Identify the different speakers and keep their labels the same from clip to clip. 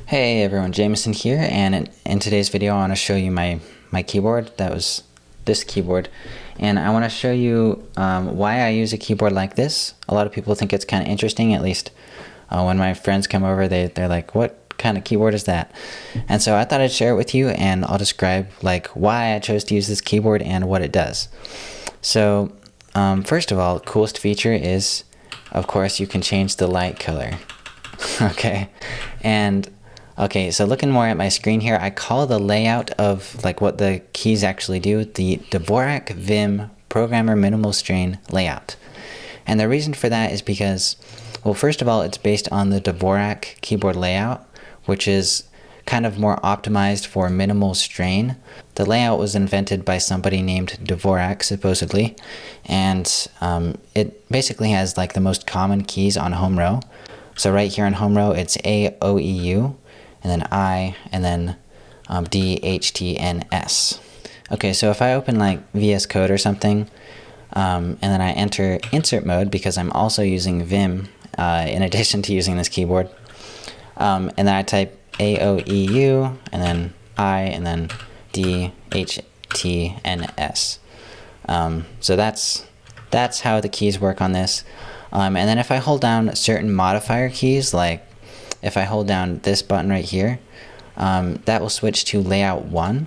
Speaker 1: Hey everyone, Jameson here, and in today's video I want to show you my keyboard. That was this keyboard, and I want to show you why I use a keyboard like this. A lot of people think it's kind of interesting, at least when my friends come over, they're like, what kind of keyboard is that? And so I thought I'd share it with you, and I'll describe like why I chose to use this keyboard and what it does. So first of all, the coolest feature is, of course, you can change the light color. Okay, so looking more at my screen here, I call the layout of like what the keys actually do the Dvorak Vim Programmer Minimal Strain layout. And the reason for that is because, well, first of all, it's based on the Dvorak keyboard layout, which is kind of more optimized for minimal strain. The layout was invented by somebody named Dvorak, supposedly, and it basically has like the most common keys on home row. So right here on home row, it's A, O, E, U, and then I, and then D, H, T, N, S. Okay, so if I open like VS Code or something, and then I enter insert mode because I'm also using Vim in addition to using this keyboard, and then I type A, O, E, U, and then I, and then D, H, T, N, S. So that's how the keys work on this. And then if I hold down certain modifier keys, like if I hold down this button right here, that will switch to layout 1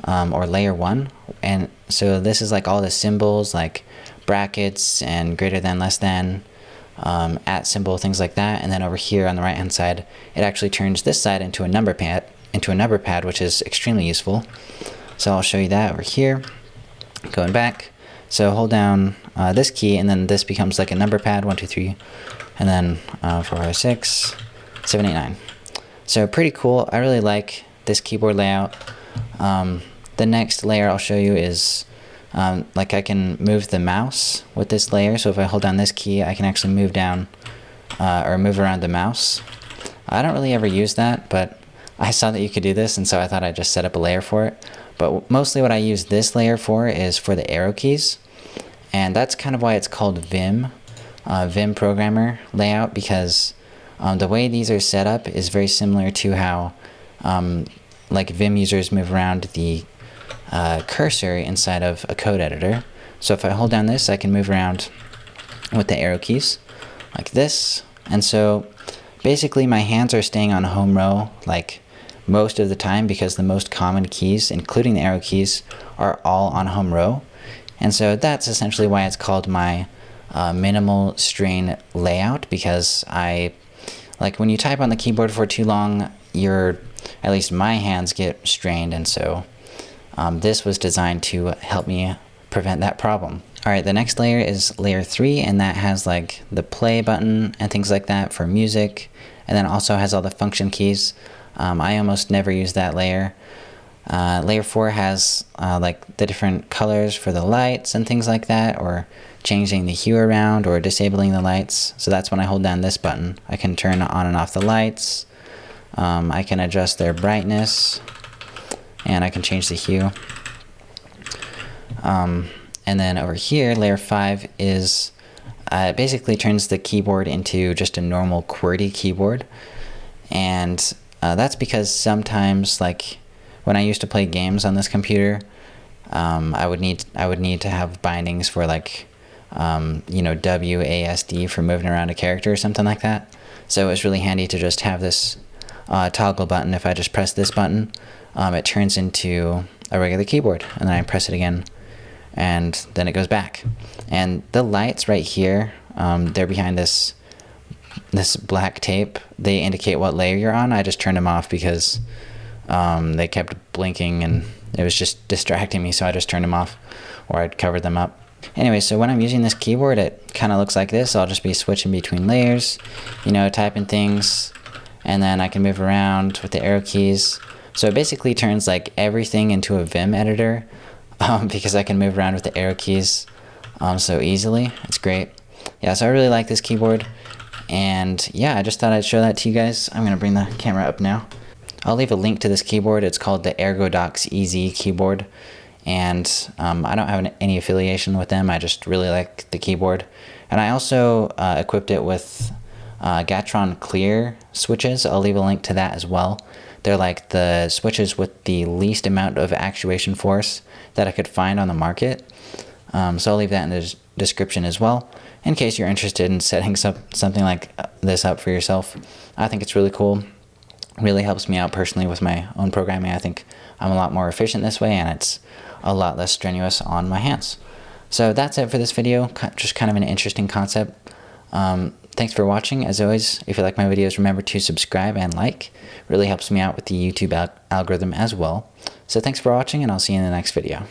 Speaker 1: or layer 1. And so this is like all the symbols like brackets and greater than, less than, at symbol, things like that. And then over here on the right hand side, it actually turns this side into a number pad, which is extremely useful. So I'll show you that over here. Going back. So hold down this key, and then this becomes like a number pad, 1, 2, 3, and then 4, 5, 6, 7, 8, 9. So pretty cool. I really like this keyboard layout. The next layer I'll show you is like I can move the mouse with this layer. So if I hold down this key, I can actually move down or move around the mouse. I don't really ever use that, but I saw that you could do this, and so I thought I'd just set up a layer for it. But mostly what I use this layer for is for the arrow keys. And that's kind of why it's called Vim, Vim Programmer layout, because the way these are set up is very similar to how like Vim users move around the cursor inside of a code editor. So if I hold down this, I can move around with the arrow keys like this. And so basically my hands are staying on home row like most of the time because the most common keys, including the arrow keys, are all on home row. And so that's essentially why it's called my minimal strain layout, because like when you type on the keyboard for too long, at least my hands get strained, and so this was designed to help me prevent that problem. Alright, the next layer is layer 3, and that has like the play button and things like that for music, and then also has all the function keys. I almost never use that layer. Layer 4 has like the different colors for the lights and things like that, or changing the hue around or disabling the lights. So that's when I hold down this button. I can turn on and off the lights. I can adjust their brightness, and I can change the hue. And then over here, layer 5 is it basically turns the keyboard into just a normal QWERTY keyboard. And that's because sometimes, like when I used to play games on this computer, I would need to have bindings for like WASD for moving around a character or something like that. So it was really handy to just have this toggle button. If I just press this button, it turns into a regular keyboard, and then I press it again, and then it goes back. And the lights right here, they're behind this black tape. They indicate what layer you're on. I just turned them off because they kept blinking and it was just distracting me, so I just turned them off, or I'd covered them up. Anyway, so when I'm using this keyboard, it kind of looks like this. I'll just be switching between layers, typing things, and then I can move around with the arrow keys. So it basically turns like everything into a Vim editor because I can move around with the arrow keys so easily. It's great. Yeah, so I really like this keyboard, and yeah, I just thought I'd show that to you guys. I'm going to bring the camera up now. I'll leave a link to this keyboard. It's called the Ergodox EZ Keyboard, and I don't have any affiliation with them. I just really like the keyboard. And I also equipped it with Gateron clear switches. I'll leave a link to that as well. They're like the switches with the least amount of actuation force that I could find on the market. So I'll leave that in the description as well, in case you're interested in setting something like this up for yourself. I think it's really cool. Really helps me out personally with my own programming. I think I'm a lot more efficient this way, and it's a lot less strenuous on my hands. So that's it for this video. Just kind of an interesting concept. Thanks for watching. As always, if you like my videos, remember to subscribe and like. Really helps me out with the YouTube algorithm as well. So thanks for watching, and I'll see you in the next video.